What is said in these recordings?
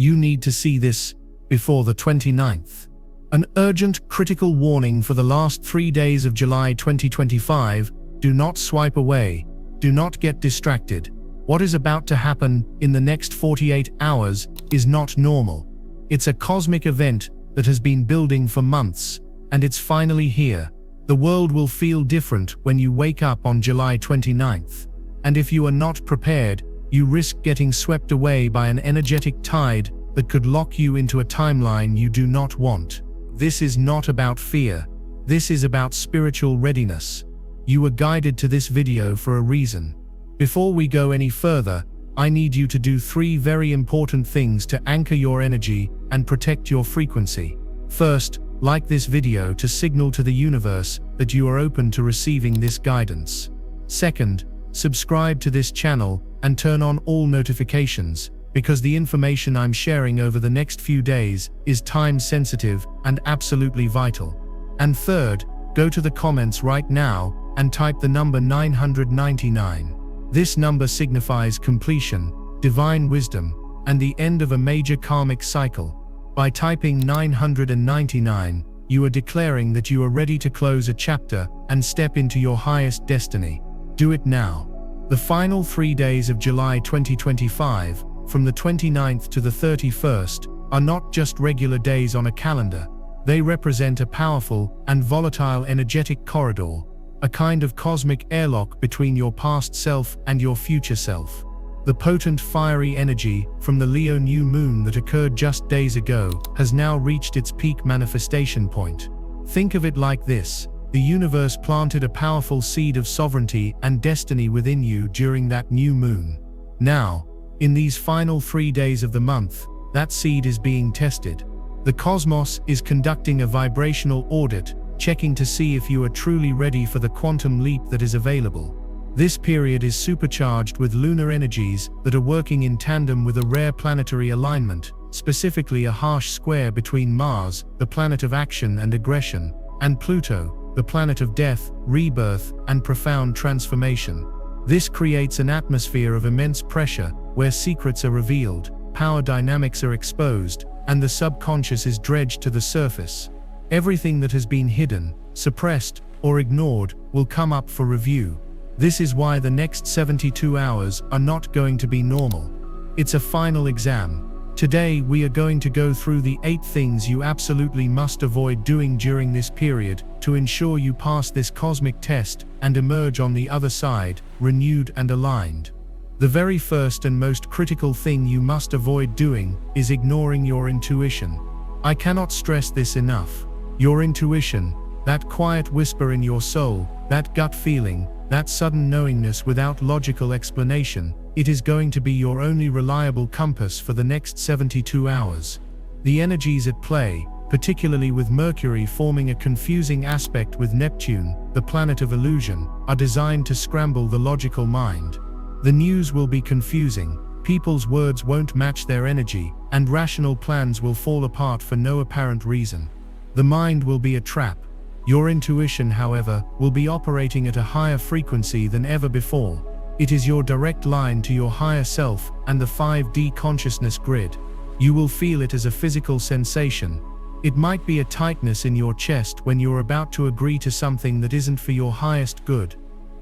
You need to see this before the 29th. An urgent, critical warning for the last 3 days of July 2025. Do not swipe away. Do not get distracted. What is about to happen in the next 48 hours is not normal. It's a cosmic event that has been building for months, and it's finally here. The world will feel different when you wake up on July 29th. And if you are not prepared, you risk getting swept away by an energetic tide that could lock you into a timeline you do not want. This is not about fear. This is about spiritual readiness. You were guided to this video for a reason. Before we go any further, I need you to do 3 very important things to anchor your energy and protect your frequency. First, like this video to signal to the universe that you are open to receiving this guidance. Second, subscribe to this channel and turn on all notifications, because the information I'm sharing over the next few days is time-sensitive and absolutely vital. And third, go to the comments right now and type the number 999. This number signifies completion, divine wisdom, and the end of a major karmic cycle. By typing 999, you are declaring that you are ready to close a chapter and step into your highest destiny. Do it now. The final 3 days of July 2025, from the 29th to the 31st, are not just regular days on a calendar. They represent a powerful and volatile energetic corridor, a kind of cosmic airlock between your past self and your future self. The potent fiery energy from the Leo new moon that occurred just days ago has now reached its peak manifestation point. Think of it like this: the universe planted a powerful seed of sovereignty and destiny within you during that new moon. Now, in these final 3 days of the month, that seed is being tested. The cosmos is conducting a vibrational audit, checking to see if you are truly ready for the quantum leap that is available. This period is supercharged with lunar energies that are working in tandem with a rare planetary alignment, specifically a harsh square between Mars, the planet of action and aggression, and Pluto, the planet of death, rebirth, and profound transformation. This creates an atmosphere of immense pressure, where secrets are revealed, power dynamics are exposed, and the subconscious is dredged to the surface. Everything that has been hidden, suppressed, or ignored will come up for review. This is why the next 72 hours are not going to be normal. It's a final exam. Today we are going to go through the 8 things you absolutely must avoid doing during this period to ensure you pass this cosmic test and emerge on the other side, renewed and aligned. The very first and most critical thing you must avoid doing is ignoring your intuition. I cannot stress this enough. Your intuition, that quiet whisper in your soul, that gut feeling, that sudden knowingness without logical explanation, it is going to be your only reliable compass for the next 72 hours. The energies at play, particularly with Mercury forming a confusing aspect with Neptune, the planet of illusion, are designed to scramble the logical mind. The news will be confusing, people's words won't match their energy, and rational plans will fall apart for no apparent reason. The mind will be a trap. Your intuition, however, will be operating at a higher frequency than ever before. It is your direct line to your higher self and the 5D consciousness grid. You will feel it as a physical sensation. It might be a tightness in your chest when you're about to agree to something that isn't for your highest good.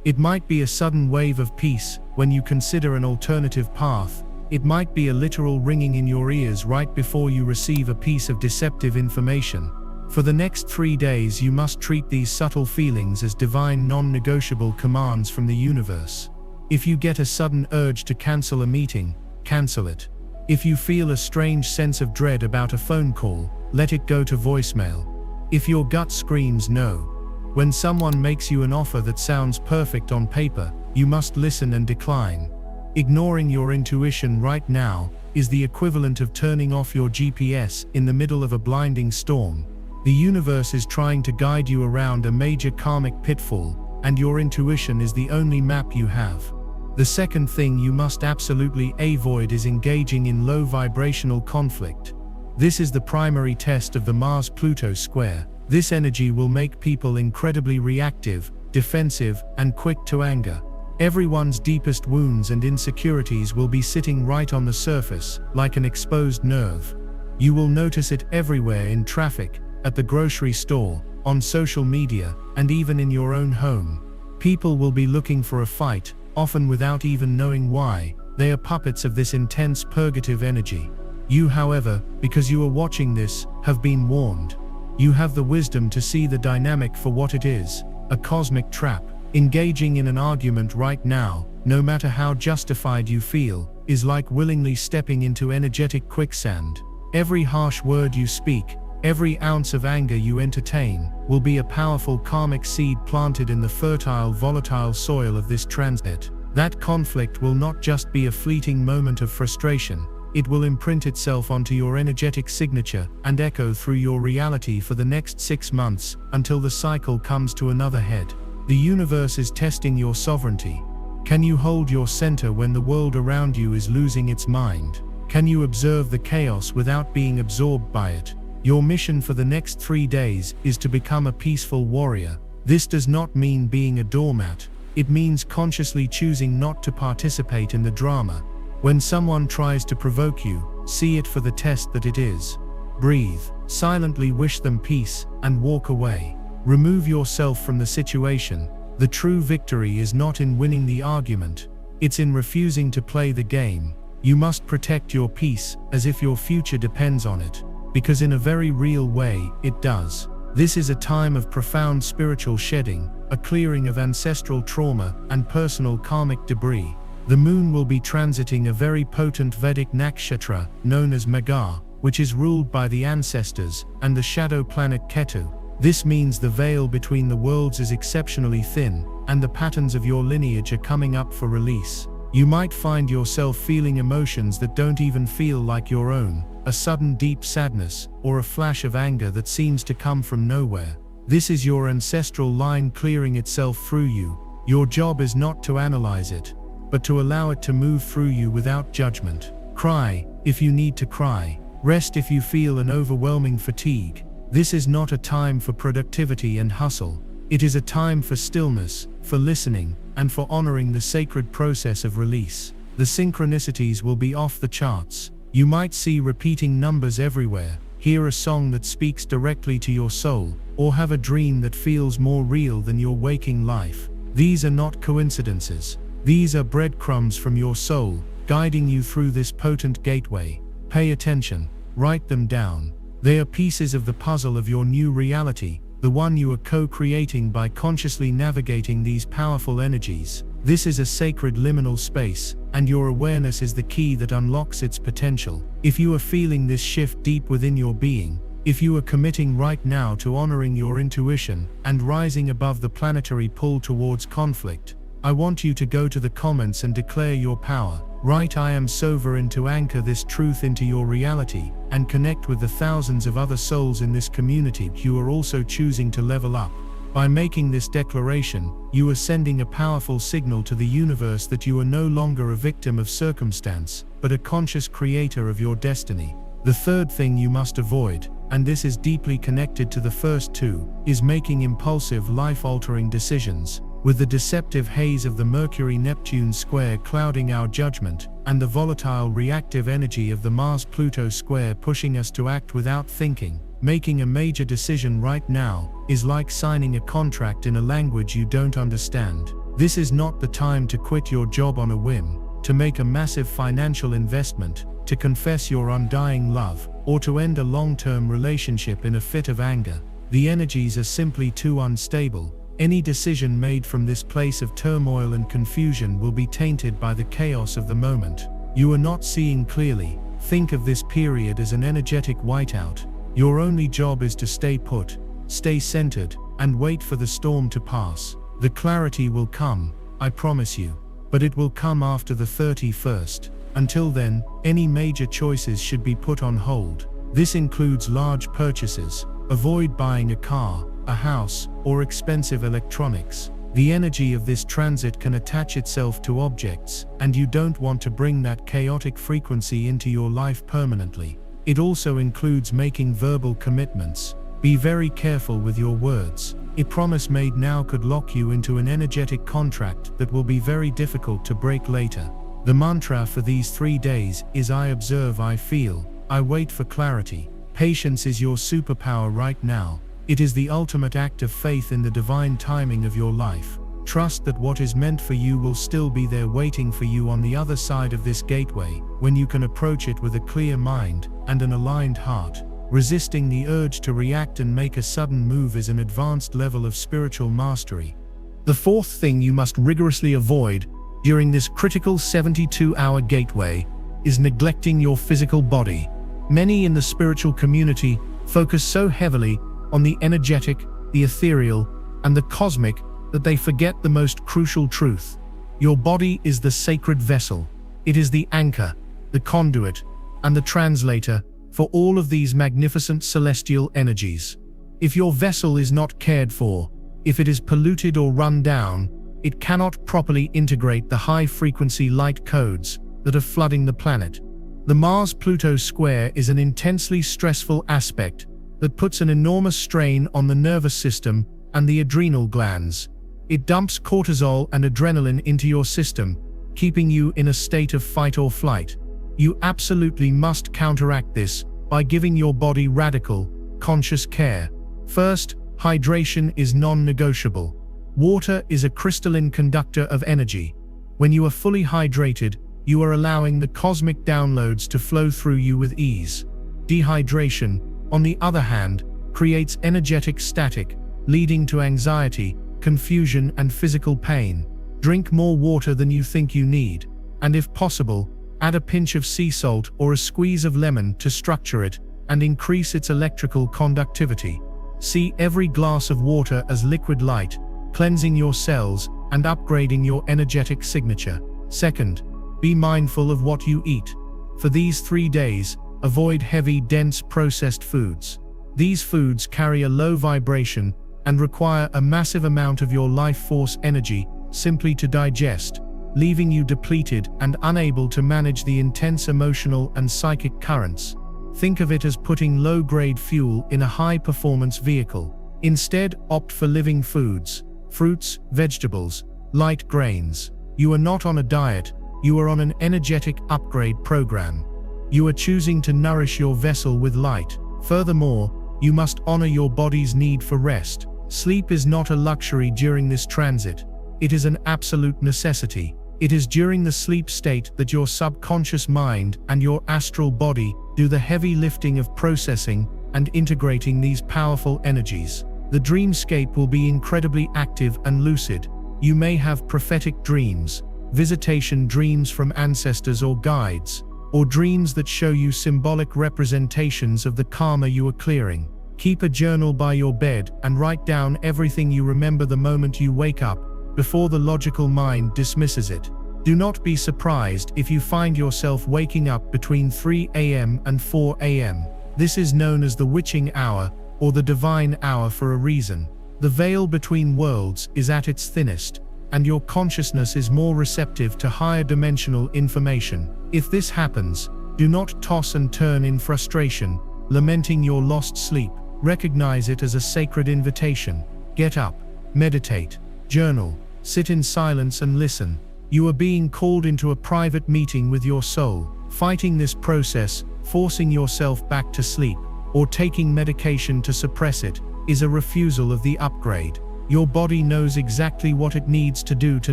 It might be a sudden wave of peace when you consider an alternative path. It might be a literal ringing in your ears right before you receive a piece of deceptive information. For the next 3 days you must treat these subtle feelings as divine non-negotiable commands from the universe. If you get a sudden urge to cancel a meeting, cancel it. If you feel a strange sense of dread about a phone call, let it go to voicemail. If your gut screams no. When someone makes you an offer that sounds perfect on paper, you must listen and decline. Ignoring your intuition right now is the equivalent of turning off your GPS in the middle of a blinding storm. The universe is trying to guide you around a major karmic pitfall, and your intuition is the only map you have. The second thing you must absolutely avoid is engaging in low vibrational conflict. This is the primary test of the Mars-Pluto square. This energy will make people incredibly reactive, defensive, and quick to anger. Everyone's deepest wounds and insecurities will be sitting right on the surface, like an exposed nerve. You will notice it everywhere, in traffic, at the grocery store, on social media, and even in your own home. People will be looking for a fight, often without even knowing why. They are puppets of this intense purgative energy. You, however, because you are watching this, have been warned. You have the wisdom to see the dynamic for what it is, a cosmic trap. Engaging in an argument right now, no matter how justified you feel, is like willingly stepping into energetic quicksand. Every harsh word you speak, every ounce of anger you entertain, will be a powerful karmic seed planted in the fertile, volatile soil of this transit. That conflict will not just be a fleeting moment of frustration, it will imprint itself onto your energetic signature and echo through your reality for the next 6 months, until the cycle comes to another head. The universe is testing your sovereignty. Can you hold your center when the world around you is losing its mind? Can you observe the chaos without being absorbed by it? Your mission for the next 3 days is to become a peaceful warrior. This does not mean being a doormat. It means consciously choosing not to participate in the drama. When someone tries to provoke you, see it for the test that it is. Breathe, silently wish them peace, and walk away. Remove yourself from the situation. The true victory is not in winning the argument. It's in refusing to play the game. You must protect your peace, as if your future depends on it. Because in a very real way, it does. This is a time of profound spiritual shedding, a clearing of ancestral trauma and personal karmic debris. The moon will be transiting a very potent Vedic nakshatra, known as Maga, which is ruled by the ancestors, and the shadow planet Ketu. This means the veil between the worlds is exceptionally thin, and the patterns of your lineage are coming up for release. You might find yourself feeling emotions that don't even feel like your own, a sudden deep sadness, or a flash of anger that seems to come from nowhere. This is your ancestral line clearing itself through you. Your job is not to analyze it, but to allow it to move through you without judgment. Cry, if you need to cry. Rest if you feel an overwhelming fatigue. This is not a time for productivity and hustle. It is a time for stillness, for listening, and for honoring the sacred process of release. The synchronicities will be off the charts. You might see repeating numbers everywhere, hear a song that speaks directly to your soul, or have a dream that feels more real than your waking life. These are not coincidences. These are breadcrumbs from your soul, guiding you through this potent gateway. Pay attention, write them down. They are pieces of the puzzle of your new reality, the one you are co-creating by consciously navigating these powerful energies. This is a sacred liminal space, and your awareness is the key that unlocks its potential. If you are feeling this shift deep within your being, if you are committing right now to honoring your intuition and rising above the planetary pull towards conflict, I want you to go to the comments and declare your power. Write "I am sovereign" to anchor this truth into your reality, and connect with the thousands of other souls in this community who are also choosing to level up. By making this declaration, you are sending a powerful signal to the universe that you are no longer a victim of circumstance, but a conscious creator of your destiny. The third thing you must avoid, and this is deeply connected to the first two, is making impulsive, life-altering decisions. With the deceptive haze of the Mercury-Neptune square clouding our judgment, and the volatile reactive energy of the Mars-Pluto square pushing us to act without thinking, making a major decision right now is like signing a contract in a language you don't understand. This is not the time to quit your job on a whim, to make a massive financial investment, to confess your undying love, or to end a long-term relationship in a fit of anger. The energies are simply too unstable. Any decision made from this place of turmoil and confusion will be tainted by the chaos of the moment. You are not seeing clearly. Think of this period as an energetic whiteout. Your only job is to stay put, stay centered, and wait for the storm to pass. The clarity will come, I promise you, but it will come after the 31st. Until then, any major choices should be put on hold. This includes large purchases. Avoid buying a car, a house, or expensive electronics. The energy of this transit can attach itself to objects, and you don't want to bring that chaotic frequency into your life permanently. It also includes making verbal commitments. Be very careful with your words. A promise made now could lock you into an energetic contract that will be very difficult to break later. The mantra for these 3 days is I observe, I feel, I wait for clarity. Patience is your superpower right now. It is the ultimate act of faith in the divine timing of your life. Trust that what is meant for you will still be there waiting for you on the other side of this gateway, when you can approach it with a clear mind and an aligned heart. Resisting the urge to react and make a sudden move is an advanced level of spiritual mastery. The fourth thing you must rigorously avoid during this critical 72-hour gateway is neglecting your physical body. Many in the spiritual community focus so heavily on the energetic, the ethereal, and the cosmic that they forget the most crucial truth. Your body is the sacred vessel. It is the anchor, the conduit, and the translator for all of these magnificent celestial energies. If your vessel is not cared for, if it is polluted or run down, it cannot properly integrate the high-frequency light codes that are flooding the planet. The Mars-Pluto square is an intensely stressful aspect that puts an enormous strain on the nervous system and the adrenal glands. It dumps cortisol and adrenaline into your system, keeping you in a state of fight or flight. You absolutely must counteract this by giving your body radical, conscious care. First, hydration is non-negotiable. Water is a crystalline conductor of energy. When you are fully hydrated, you are allowing the cosmic downloads to flow through you with ease. Dehydration, on the other hand, creates energetic static, leading to anxiety, confusion, and physical pain. Drink more water than you think you need, and if possible, add a pinch of sea salt or a squeeze of lemon to structure it and increase its electrical conductivity. See every glass of water as liquid light, cleansing your cells and upgrading your energetic signature. Second, be mindful of what you eat. For these 3 days, avoid heavy, dense processed foods. These foods carry a low vibration and require a massive amount of your life force energy simply to digest, leaving you depleted and unable to manage the intense emotional and psychic currents. Think of it as putting low-grade fuel in a high-performance vehicle. Instead, opt for living foods, fruits, vegetables, light grains. You are not on a diet, you are on an energetic upgrade program. You are choosing to nourish your vessel with light. Furthermore, you must honor your body's need for rest. Sleep is not a luxury during this transit. It is an absolute necessity. It is during the sleep state that your subconscious mind and your astral body do the heavy lifting of processing and integrating these powerful energies. The dreamscape will be incredibly active and lucid. You may have prophetic dreams, visitation dreams from ancestors or guides, or dreams that show you symbolic representations of the karma you are clearing. Keep a journal by your bed and write down everything you remember the moment you wake up, before the logical mind dismisses it. Do not be surprised if you find yourself waking up between 3 a.m. and 4 a.m. This is known as the witching hour, or the divine hour for a reason. The veil between worlds is at its thinnest, and your consciousness is more receptive to higher dimensional information. If this happens, do not toss and turn in frustration, lamenting your lost sleep. Recognize it as a sacred invitation. Get up, meditate, journal, sit in silence and listen. You are being called into a private meeting with your soul. Fighting this process, forcing yourself back to sleep, or taking medication to suppress it, is a refusal of the upgrade. Your body knows exactly what it needs to do to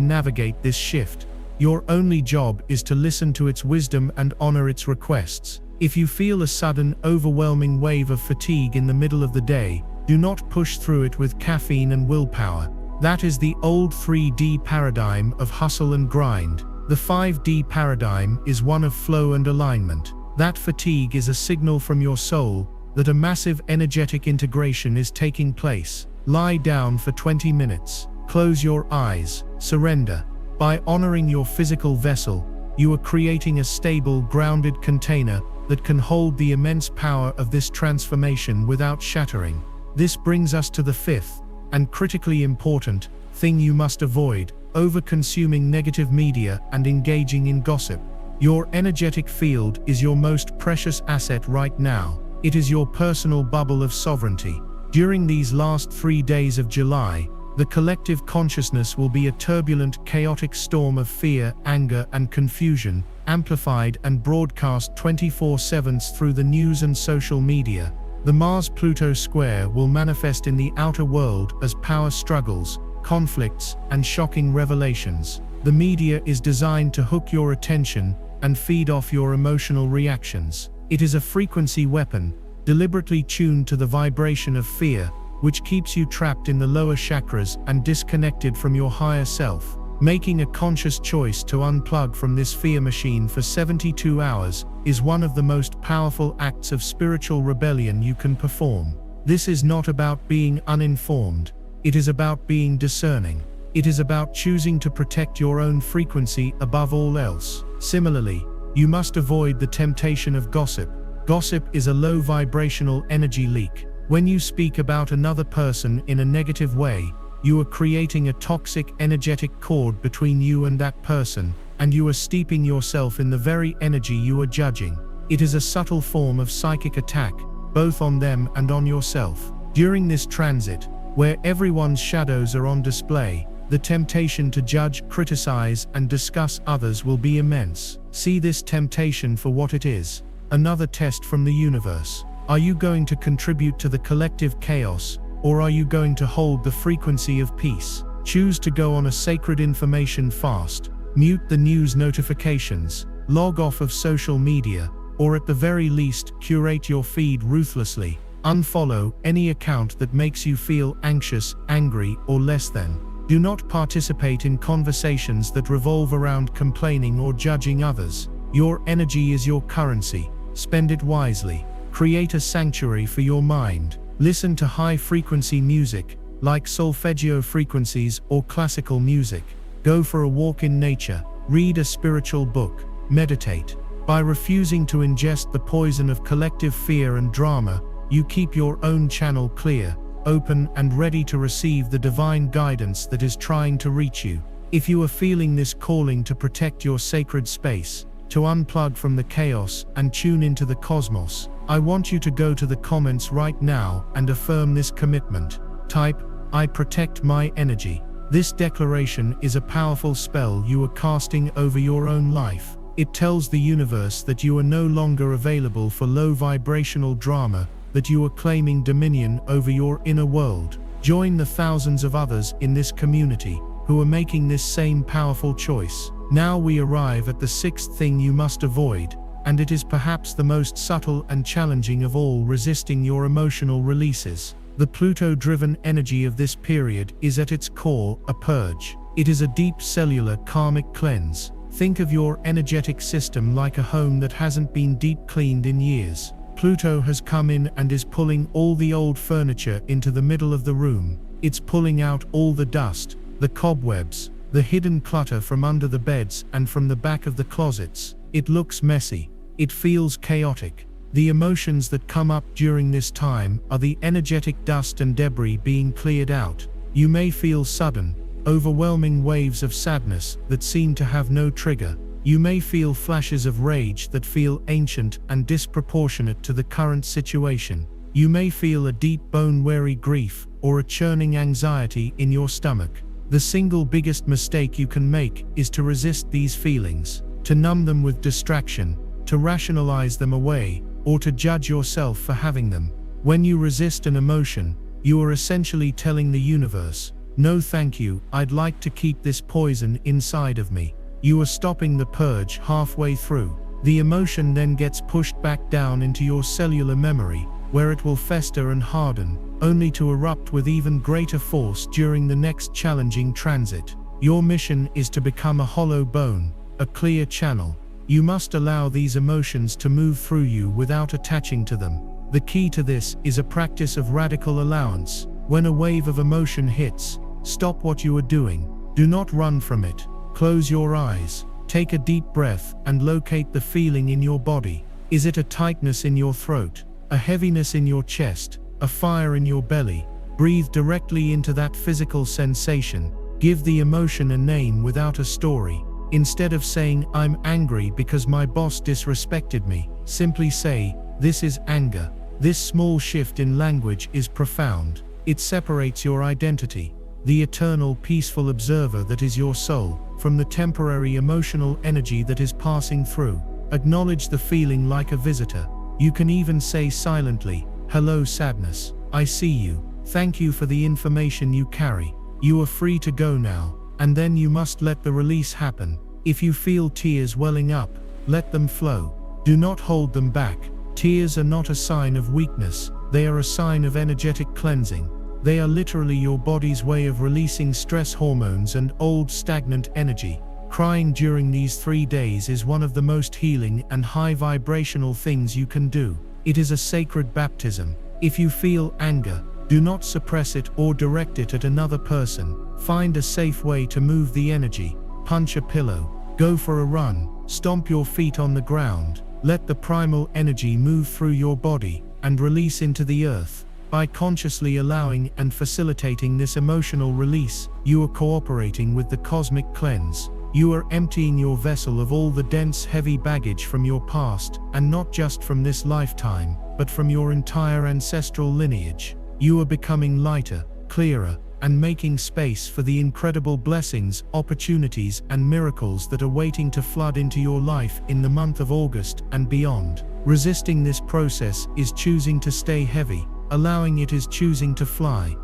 navigate this shift. Your only job is to listen to its wisdom and honor its requests. If you feel a sudden, overwhelming wave of fatigue in the middle of the day, do not push through it with caffeine and willpower. That is the old 3D paradigm of hustle and grind. The 5D paradigm is one of flow and alignment. That fatigue is a signal from your soul that a massive energetic integration is taking place. Lie down for 20 minutes. Close your eyes. Surrender. By honoring your physical vessel, you are creating a stable, grounded container that can hold the immense power of this transformation without shattering. This brings us to the fifth, and critically important, thing you must avoid: over-consuming negative media and engaging in gossip. Your energetic field is your most precious asset right now. It is your personal bubble of sovereignty. During these last 3 days of July, the collective consciousness will be a turbulent, chaotic storm of fear, anger, and confusion, amplified and broadcast 24/7 through the news and social media. The Mars-Pluto square will manifest in the outer world as power struggles, conflicts, and shocking revelations. The media is designed to hook your attention and feed off your emotional reactions. It is a frequency weapon, deliberately tuned to the vibration of fear, which keeps you trapped in the lower chakras and disconnected from your higher self. Making a conscious choice to unplug from this fear machine for 72 hours is one of the most powerful acts of spiritual rebellion you can perform. This is not about being uninformed. It is about being discerning. It is about choosing to protect your own frequency above all else. Similarly, you must avoid the temptation of gossip. Gossip is a low vibrational energy leak. When you speak about another person in a negative way, you are creating a toxic energetic cord between you and that person, and you are steeping yourself in the very energy you are judging. It is a subtle form of psychic attack, both on them and on yourself. During this transit, where everyone's shadows are on display, the temptation to judge, criticize, and discuss others will be immense. See this temptation for what it is: another test from the universe. Are you going to contribute to the collective chaos, or are you going to hold the frequency of peace? Choose to go on a sacred information fast, mute the news notifications, log off of social media, or at the very least, curate your feed ruthlessly. Unfollow any account that makes you feel anxious, angry, or less than. Do not participate in conversations that revolve around complaining or judging others. Your energy is your currency. Spend it wisely. Create a sanctuary for your mind. Listen to high-frequency music, like solfeggio frequencies or classical music. Go for a walk in nature. Read a spiritual book. Meditate. By refusing to ingest the poison of collective fear and drama, you keep your own channel clear, open, and ready to receive the divine guidance that is trying to reach you. If you are feeling this calling to protect your sacred space, to unplug from the chaos and tune into the cosmos, I want you to go to the comments right now and affirm this commitment. Type, "I protect my energy." This declaration is a powerful spell you are casting over your own life. It tells the universe that you are no longer available for low vibrational drama, that you are claiming dominion over your inner world. Join the thousands of others in this community who are making this same powerful choice. Now we arrive at the sixth thing you must avoid, and it is perhaps the most subtle and challenging of all: resisting your emotional releases. The Pluto-driven energy of this period is at its core a purge. It is a deep cellular karmic cleanse. Think of your energetic system like a home that hasn't been deep cleaned in years. Pluto has come in and is pulling all the old furniture into the middle of the room. It's pulling out all the dust, the cobwebs, the hidden clutter from under the beds and from the back of the closets. It looks messy. It feels chaotic. The emotions that come up during this time are the energetic dust and debris being cleared out. You may feel sudden, overwhelming waves of sadness that seem to have no trigger. You may feel flashes of rage that feel ancient and disproportionate to the current situation. You may feel a deep bone-weary grief or a churning anxiety in your stomach. The single biggest mistake you can make is to resist these feelings, to numb them with distraction, to rationalize them away, or to judge yourself for having them. When you resist an emotion, you are essentially telling the universe, "No thank you, I'd like to keep this poison inside of me." You are stopping the purge halfway through. The emotion then gets pushed back down into your cellular memory, where it will fester and harden, only to erupt with even greater force during the next challenging transit. Your mission is to become a hollow bone, a clear channel. You must allow these emotions to move through you without attaching to them. The key to this is a practice of radical allowance. When a wave of emotion hits, stop what you are doing. Do not run from it. Close your eyes. Take a deep breath and locate the feeling in your body. Is it a tightness in your throat, a heaviness in your chest, a fire in your belly? Breathe directly into that physical sensation. Give the emotion a name without a story. Instead of saying, "I'm angry because my boss disrespected me," simply say, "This is anger." This small shift in language is profound. It separates your identity, the eternal peaceful observer that is your soul, from the temporary emotional energy that is passing through. Acknowledge the feeling like a visitor. You can even say silently, "Hello, sadness. I see you. Thank you for the information you carry. You are free to go now." And then you must let the release happen. If you feel tears welling up, let them flow. Do not hold them back. Tears are not a sign of weakness. They are a sign of energetic cleansing. They are literally your body's way of releasing stress hormones and old stagnant energy. Crying during these 3 days is one of the most healing and high vibrational things you can do. It is a sacred baptism. If you feel anger, do not suppress it or direct it at another person. Find a safe way to move the energy. Punch a pillow. Go for a run. Stomp your feet on the ground. Let the primal energy move through your body and release into the earth. By consciously allowing and facilitating this emotional release, you are cooperating with the cosmic cleanse. You are emptying your vessel of all the dense, heavy baggage from your past, and not just from this lifetime, but from your entire ancestral lineage. You are becoming lighter, clearer, and making space for the incredible blessings, opportunities, and miracles that are waiting to flood into your life in the month of August and beyond. Resisting this process is choosing to stay heavy. Allowing it is choosing to fly.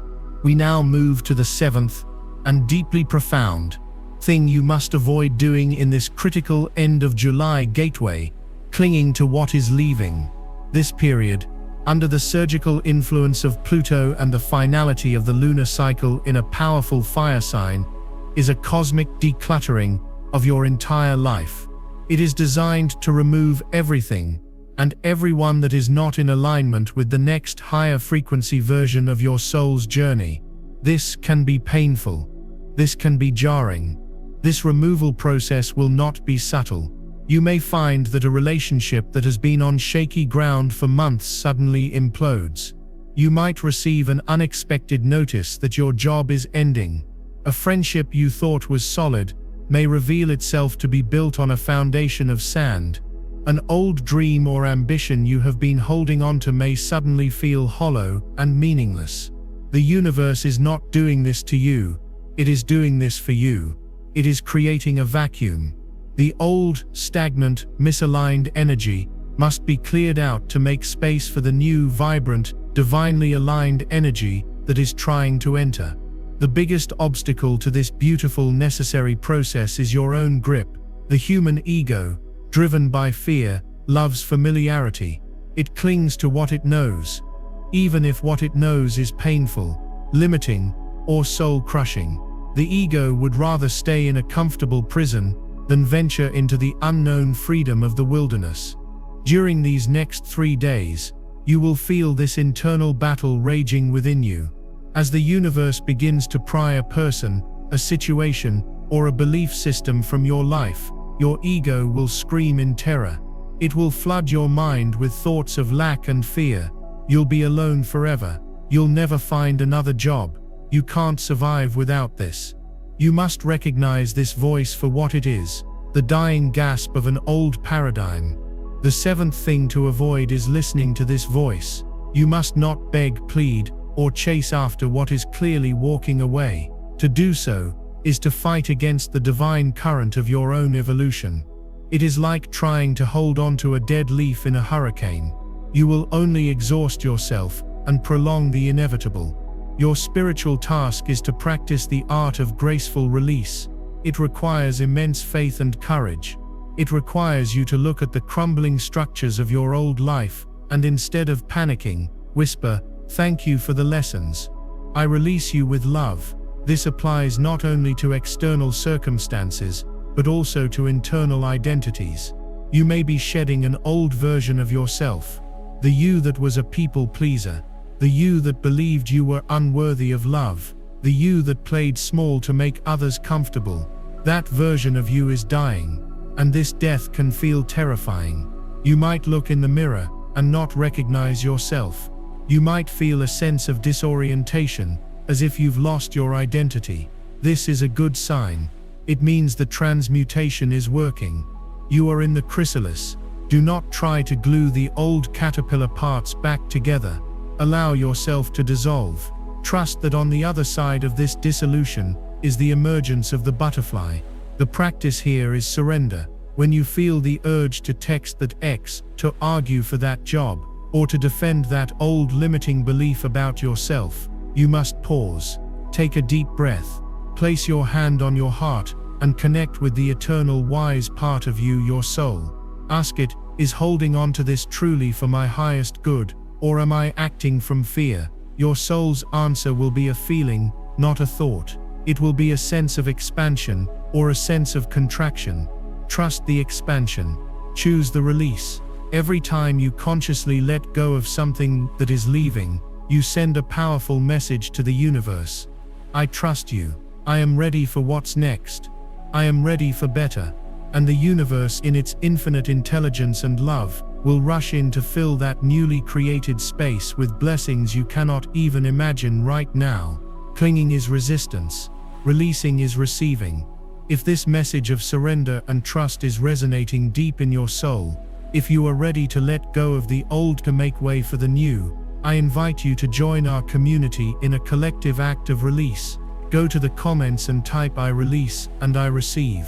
We now move to the 7th and deeply profound thing you must avoid doing in this critical end of July gateway: clinging to what is leaving. This period, under the surgical influence of Pluto and the finality of the lunar cycle in a powerful fire sign, is a cosmic decluttering of your entire life. It is designed to remove everything and everyone that is not in alignment with the next higher frequency version of your soul's journey. This can be painful. This can be jarring. This removal process will not be subtle. You may find that a relationship that has been on shaky ground for months suddenly implodes. You might receive an unexpected notice that your job is ending. A friendship you thought was solid may reveal itself to be built on a foundation of sand. An old dream or ambition you have been holding on to may suddenly feel hollow and meaningless. The universe is not doing this to you. It is doing this for you. It is creating a vacuum. The old, stagnant, misaligned energy must be cleared out to make space for the new, vibrant, divinely aligned energy that is trying to enter. The biggest obstacle to this beautiful, necessary process is your own grip. The human ego, driven by fear, loves familiarity. It clings to what it knows, even if what it knows is painful, limiting, or soul-crushing. The ego would rather stay in a comfortable prison than venture into the unknown freedom of the wilderness. During these next 3 days, you will feel this internal battle raging within you. As the universe begins to pry a person, a situation, or a belief system from your life, your ego will scream in terror. It will flood your mind with thoughts of lack and fear. You'll be alone forever. You'll never find another job. You can't survive without this. You must recognize this voice for what it is, the dying gasp of an old paradigm. The 7th thing to avoid is listening to this voice. You must not beg, plead, or chase after what is clearly walking away. To do so is to fight against the divine current of your own evolution. It is like trying to hold on to a dead leaf in a hurricane. You will only exhaust yourself and prolong the inevitable. Your spiritual task is to practice the art of graceful release. It requires immense faith and courage. It requires you to look at the crumbling structures of your old life and, instead of panicking, whisper, "Thank you for the lessons. I release you with love." This applies not only to external circumstances, but also to internal identities. You may be shedding an old version of yourself, the you that was a people pleaser, the you that believed you were unworthy of love, the you that played small to make others comfortable. That version of you is dying, and this death can feel terrifying. You might look in the mirror and not recognize yourself. You might feel a sense of disorientation, as if you've lost your identity. This is a good sign. It means the transmutation is working. You are in the chrysalis, Do not try to glue the old caterpillar parts back together. Allow yourself to dissolve. Trust that on the other side of this dissolution is the emergence of the butterfly. The practice here is surrender. When you feel the urge to text that ex, to argue for that job, or to defend that old limiting belief about yourself, you must pause. Take a deep breath. Place your hand on your heart and connect with the eternal wise part of you, your soul. Ask it, is holding on to this truly for my highest good, or am I acting from fear? Your soul's answer will be a feeling, not a thought. It will be a sense of expansion, or a sense of contraction. Trust the expansion. Choose the release. Every time you consciously let go of something that is leaving, you send a powerful message to the universe. I trust you. I am ready for what's next. I am ready for better. And the universe, in its infinite intelligence and love, will rush in to fill that newly created space with blessings you cannot even imagine right now. Clinging is resistance. Releasing is receiving. If this message of surrender and trust is resonating deep in your soul, if you are ready to let go of the old to make way for the new, I invite you to join our community in a collective act of release. Go to the comments and type "I release" and "I receive."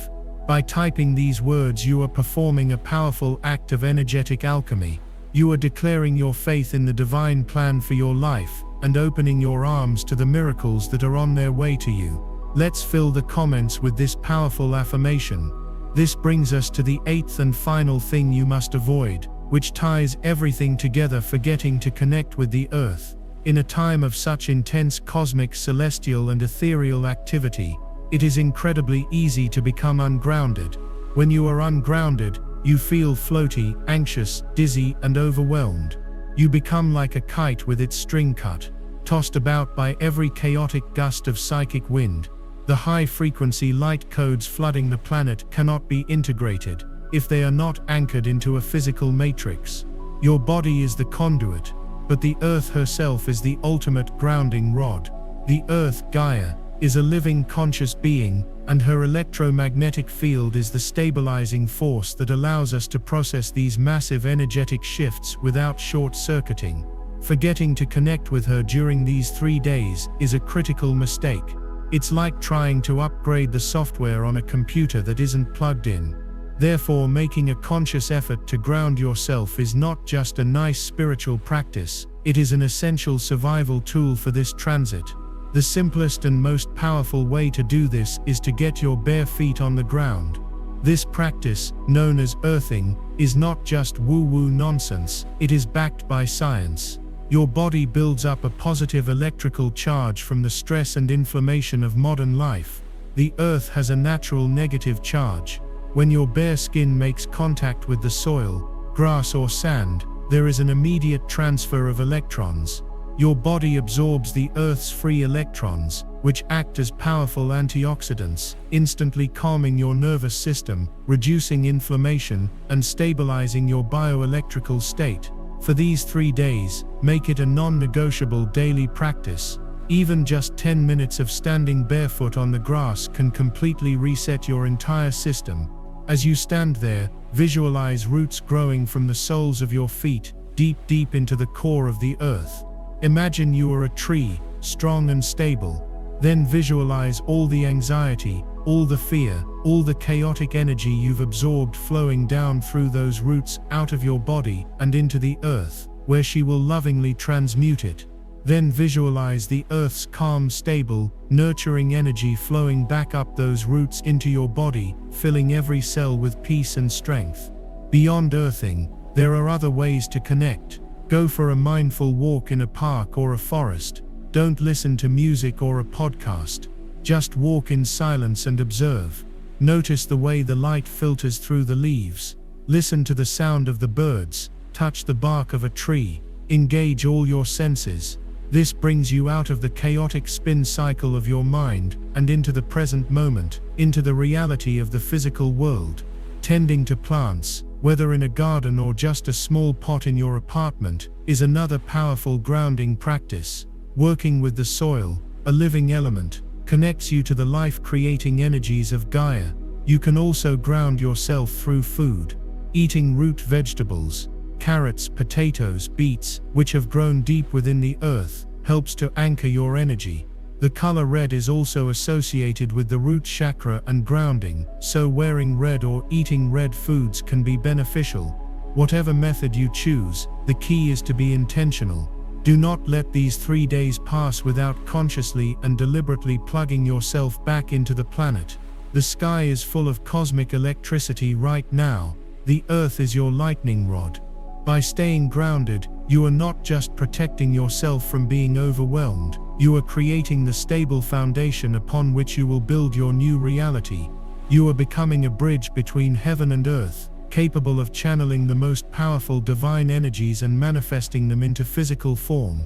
By typing these words, you are performing a powerful act of energetic alchemy. You are declaring your faith in the divine plan for your life and opening your arms to the miracles that are on their way to you. Let's fill the comments with this powerful affirmation. This brings us to the eighth and final thing you must avoid, which ties everything together: forgetting to connect with the earth. In a time of such intense cosmic, celestial, and ethereal activity, it is incredibly easy to become ungrounded. When you are ungrounded, you feel floaty, anxious, dizzy, and overwhelmed. You become like a kite with its string cut, tossed about by every chaotic gust of psychic wind. The high-frequency light codes flooding the planet cannot be integrated if they are not anchored into a physical matrix. Your body is the conduit, but the earth herself is the ultimate grounding rod. The earth, Gaia, is a living conscious being, and her electromagnetic field is the stabilizing force that allows us to process these massive energetic shifts without short-circuiting. Forgetting to connect with her during these 3 days is a critical mistake. It's like trying to upgrade the software on a computer that isn't plugged in. Therefore, making a conscious effort to ground yourself is not just a nice spiritual practice, it is an essential survival tool for this transit. The simplest and most powerful way to do this is to get your bare feet on the ground. This practice, known as earthing, is not just woo-woo nonsense, it is backed by science. Your body builds up a positive electrical charge from the stress and inflammation of modern life. The earth has a natural negative charge. When your bare skin makes contact with the soil, grass or sand, there is an immediate transfer of electrons. Your body absorbs the Earth's free electrons, which act as powerful antioxidants, instantly calming your nervous system, reducing inflammation, and stabilizing your bioelectrical state. For these 3 days, make it a non-negotiable daily practice. Even just 10 minutes of standing barefoot on the grass can completely reset your entire system. As you stand there, visualize roots growing from the soles of your feet, deep into the core of the earth. Imagine you are a tree, strong and stable. Then visualize all the anxiety, all the fear, all the chaotic energy you've absorbed flowing down through those roots out of your body and into the earth, where she will lovingly transmute it. Then visualize the earth's calm, stable, nurturing energy flowing back up those roots into your body, filling every cell with peace and strength. Beyond earthing, there are other ways to connect. Go for a mindful walk in a park or a forest. Don't listen to music or a podcast. Just walk in silence and observe. Notice the way the light filters through the leaves. Listen to the sound of the birds. Touch the bark of a tree. Engage all your senses. This brings you out of the chaotic spin cycle of your mind and into the present moment, into the reality of the physical world. Tending to plants, whether in a garden or just a small pot in your apartment, is another powerful grounding practice. Working with the soil, a living element, connects you to the life-creating energies of Gaia. You can also ground yourself through food. eating root vegetables, carrots, potatoes, beets, which have grown deep within the earth, helps to anchor your energy. The color red is also associated with the root chakra and grounding, so wearing red or eating red foods can be beneficial. Whatever method you choose, the key is to be intentional. Do not let these 3 days pass without consciously and deliberately plugging yourself back into the planet. The sky is full of cosmic electricity right now. The earth is your lightning rod. By staying grounded, you are not just protecting yourself from being overwhelmed, you are creating the stable foundation upon which you will build your new reality. You are becoming a bridge between heaven and earth, capable of channeling the most powerful divine energies and manifesting them into physical form.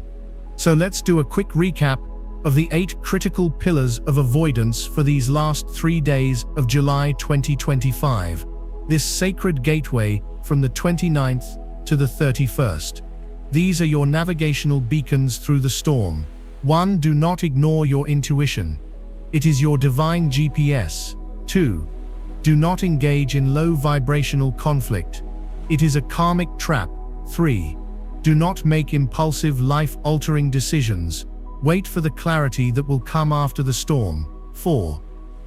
So let's do a quick recap of the 8 critical pillars of avoidance for these last 3 days of July 2025. This sacred gateway from the 29th to the 31st. These are your navigational beacons through the storm. 1. Do not ignore your intuition. It is your divine GPS. 2. Do not engage in low vibrational conflict. It is a karmic trap. 3. Do not make impulsive, life-altering decisions. Wait for the clarity that will come after the storm. 4.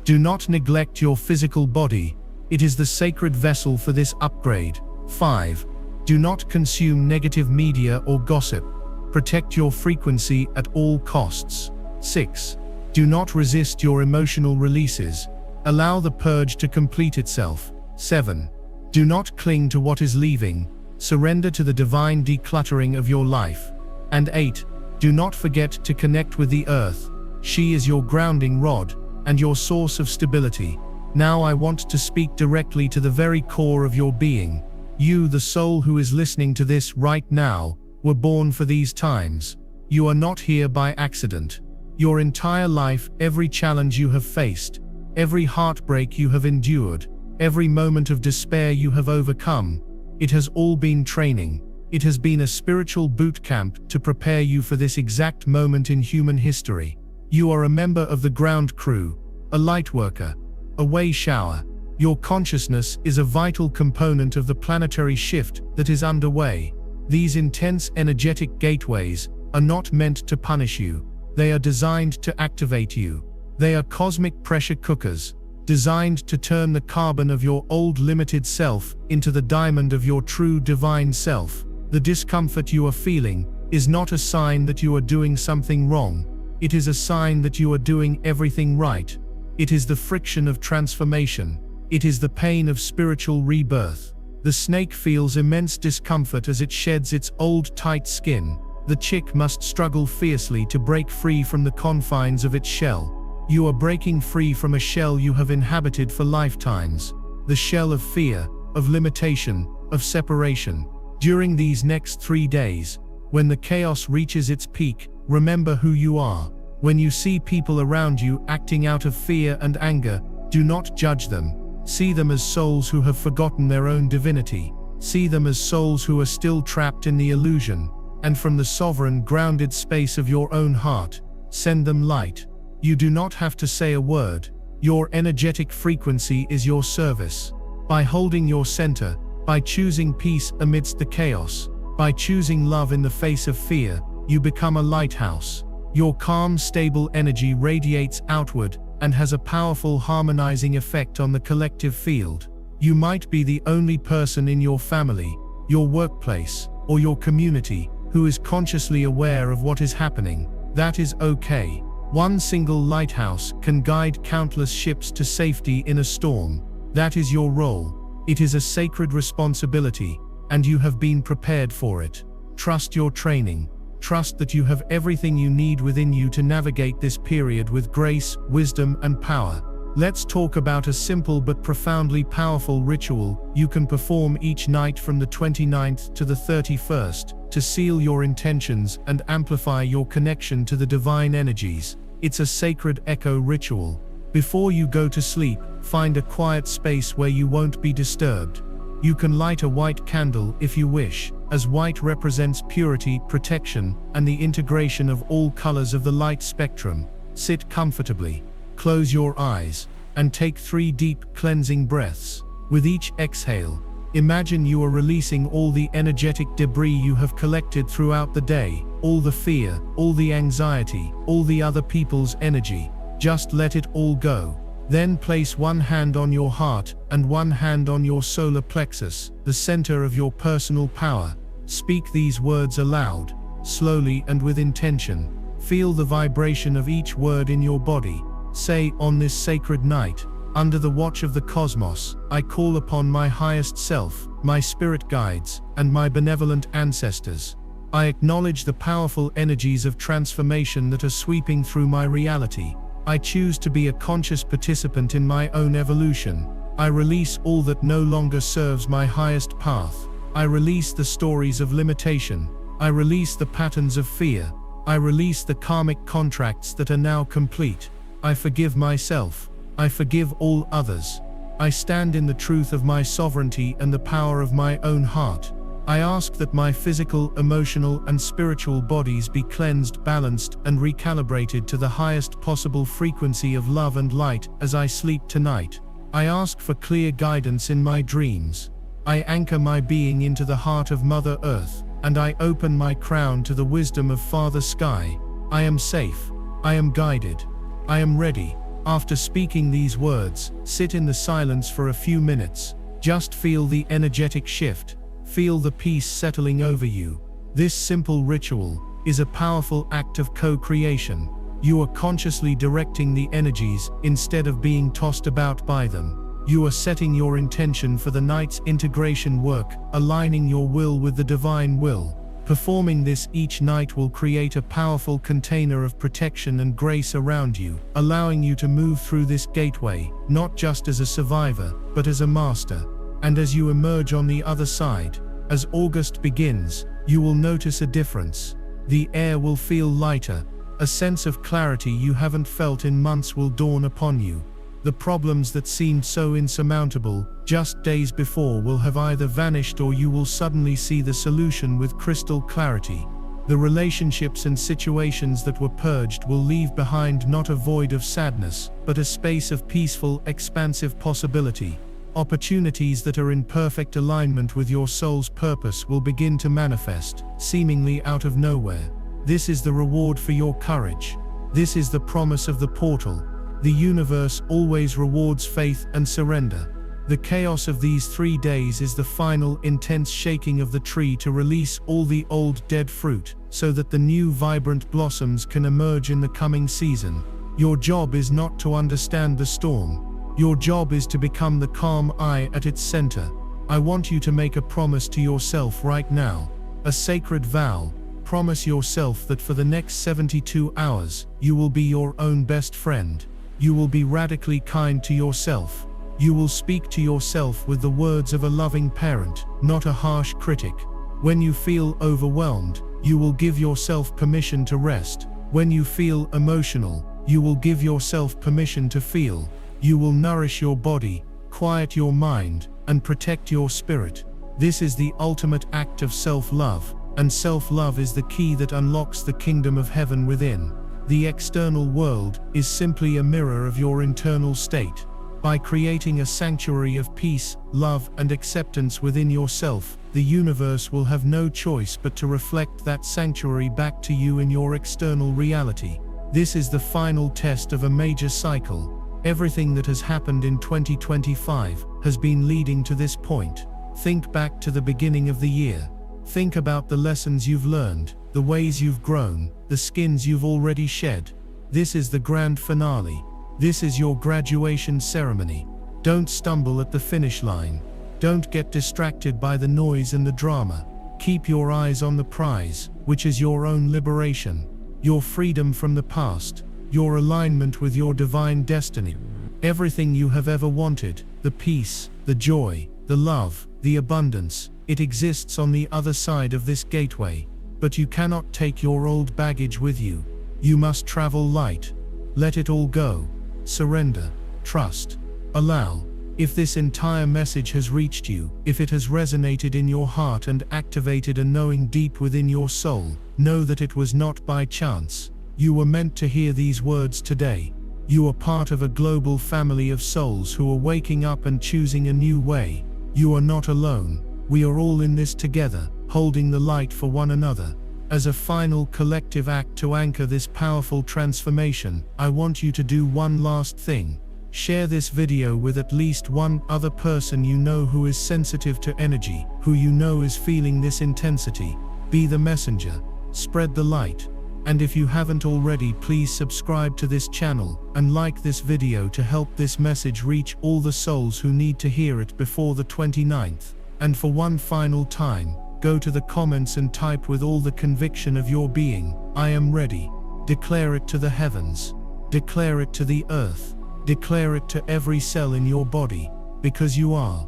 Do not neglect your physical body. It is the sacred vessel for this upgrade. 5. Do not consume negative media or gossip. Protect your frequency at all costs. 6. Do not resist your emotional releases. Allow the purge to complete itself. 7. Do not cling to what is leaving. Surrender to the divine decluttering of your life. And 8. Do not forget to connect with the earth. She is your grounding rod and your source of stability. Now I want to speak directly to the very core of your being. You, the soul who is listening to this right now, were born for these times. You are not here by accident. Your entire life, every challenge you have faced, every heartbreak you have endured, every moment of despair you have overcome, it has all been training. It has been a spiritual boot camp to prepare you for this exact moment in human history. You are a member of the ground crew, a light worker, a way shower. Your consciousness is a vital component of the planetary shift that is underway. These intense energetic gateways are not meant to punish you. They are designed to activate you. They are cosmic pressure cookers, designed to turn the carbon of your old limited self into the diamond of your true divine self. The discomfort you are feeling is not a sign that you are doing something wrong. It is a sign that you are doing everything right. It is the friction of transformation. It is the pain of spiritual rebirth. The snake feels immense discomfort as it sheds its old tight skin. The chick must struggle fiercely to break free from the confines of its shell. You are breaking free from a shell you have inhabited for lifetimes. The shell of fear, of limitation, of separation. During these next 3 days, when the chaos reaches its peak, remember who you are. When you see people around you acting out of fear and anger, do not judge them. See them as souls who have forgotten their own divinity. See them as souls who are still trapped in the illusion. And from the sovereign, grounded space of your own heart, send them light. You do not have to say a word. Your energetic frequency is your service. By holding your center, by choosing peace amidst the chaos, by choosing love in the face of fear, you become a lighthouse. Your calm, stable energy radiates outward and has a powerful harmonizing effect on the collective field. You might be the only person in your family, your workplace, or your community who is consciously aware of what is happening. That is okay. One single lighthouse can guide countless ships to safety in a storm. That is your role. It is a sacred responsibility, and you have been prepared for it. Trust your training. Trust that you have everything you need within you to navigate this period with grace, wisdom, and power. Let's talk about a simple but profoundly powerful ritual you can perform each night from the 29th to the 31st to seal your intentions and amplify your connection to the divine energies. It's a sacred echo ritual. Before you go to sleep, find a quiet space where you won't be disturbed. You can light a white candle if you wish, as white represents purity, protection, and the integration of all colors of the light spectrum. Sit comfortably, close your eyes, and take 3 deep, cleansing breaths. With each exhale, Imagine you are releasing all the energetic debris you have collected throughout the day, all the fear, all the anxiety, all the other people's energy. Just let it all go. Then place one hand on your heart and one hand on your solar plexus, the center of your personal power. Speak these words aloud, slowly and with intention. Feel the vibration of each word in your body. Say, on this sacred night, under the watch of the cosmos, I call upon my highest self, my spirit guides, and my benevolent ancestors. I acknowledge the powerful energies of transformation that are sweeping through my reality. I choose to be a conscious participant in my own evolution. I release all that no longer serves my highest path. I release the stories of limitation. I release the patterns of fear. I release the karmic contracts that are now complete. I forgive myself. I forgive all others. I stand in the truth of my sovereignty and the power of my own heart. I ask that my physical, emotional, and spiritual bodies be cleansed, balanced, and recalibrated to the highest possible frequency of love and light as I sleep tonight. I ask for clear guidance in my dreams. I anchor my being into the heart of Mother Earth, and I open my crown to the wisdom of Father Sky. I am safe. I am guided. I am ready. After speaking these words, sit in the silence for a few minutes. Just feel the energetic shift. Feel the peace settling over you. This simple ritual is a powerful act of co-creation. You are consciously directing the energies instead of being tossed about by them. You are setting your intention for the night's integration work, aligning your will with the divine will. Performing this each night will create a powerful container of protection and grace around you, allowing you to move through this gateway, not just as a survivor, but as a master. And as you emerge on the other side, as August begins, you will notice a difference. The air will feel lighter. A sense of clarity you haven't felt in months will dawn upon you. The problems that seemed so insurmountable just days before will have either vanished or you will suddenly see the solution with crystal clarity. The relationships and situations that were purged will leave behind not a void of sadness, but a space of peaceful, expansive possibility. Opportunities that are in perfect alignment with your soul's purpose will begin to manifest, seemingly out of nowhere. This is the reward for your courage. This is the promise of the portal. The universe always rewards faith and surrender. The chaos of these 3 days is the final intense shaking of the tree to release all the old dead fruit, so that the new vibrant blossoms can emerge in the coming season. Your job is not to understand the storm. Your job is to become the calm eye at its center. I want you to make a promise to yourself right now. A sacred vow. Promise yourself that for the next 72 hours, you will be your own best friend. You will be radically kind to yourself. You will speak to yourself with the words of a loving parent, not a harsh critic. When you feel overwhelmed, you will give yourself permission to rest. When you feel emotional, you will give yourself permission to feel. You will nourish your body, quiet your mind, and protect your spirit. This is the ultimate act of self-love, and self-love is the key that unlocks the kingdom of heaven within. The external world is simply a mirror of your internal state. By creating a sanctuary of peace, love, and acceptance within yourself, the universe will have no choice but to reflect that sanctuary back to you in your external reality. This is the final test of a major cycle. Everything that has happened in 2025 has been leading to this point. Think back to the beginning of the year. Think about the lessons you've learned, the ways you've grown, the skins you've already shed. This is the grand finale. This is your graduation ceremony. Don't stumble at the finish line. Don't get distracted by the noise and the drama. Keep your eyes on the prize, which is your own liberation, your freedom from the past, your alignment with your divine destiny. Everything you have ever wanted, the peace, the joy, the love, the abundance, it exists on the other side of this gateway. But you cannot take your old baggage with you. You must travel light. Let it all go. Surrender. Trust. Allow. If this entire message has reached you, if it has resonated in your heart and activated a knowing deep within your soul, know that it was not by chance. You were meant to hear these words today. You are part of a global family of souls who are waking up and choosing a new way. You are not alone. We are all in this together, holding the light for one another. As a final collective act to anchor this powerful transformation, I want you to do one last thing. Share this video with at least one other person you know who is sensitive to energy, who you know is feeling this intensity. Be the messenger. Spread the light. And if you haven't already, please subscribe to this channel and like this video to help this message reach all the souls who need to hear it before the 29th. And for one final time, go to the comments and type with all the conviction of your being, "I am ready." Declare it to the heavens. Declare it to the earth. Declare it to every cell in your body, because you are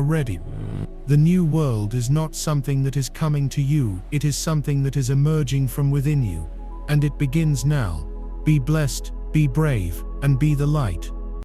ready. The new world is not something that is coming to you, it is something that is emerging from within you. And it begins now. Be blessed, be brave, and be the light.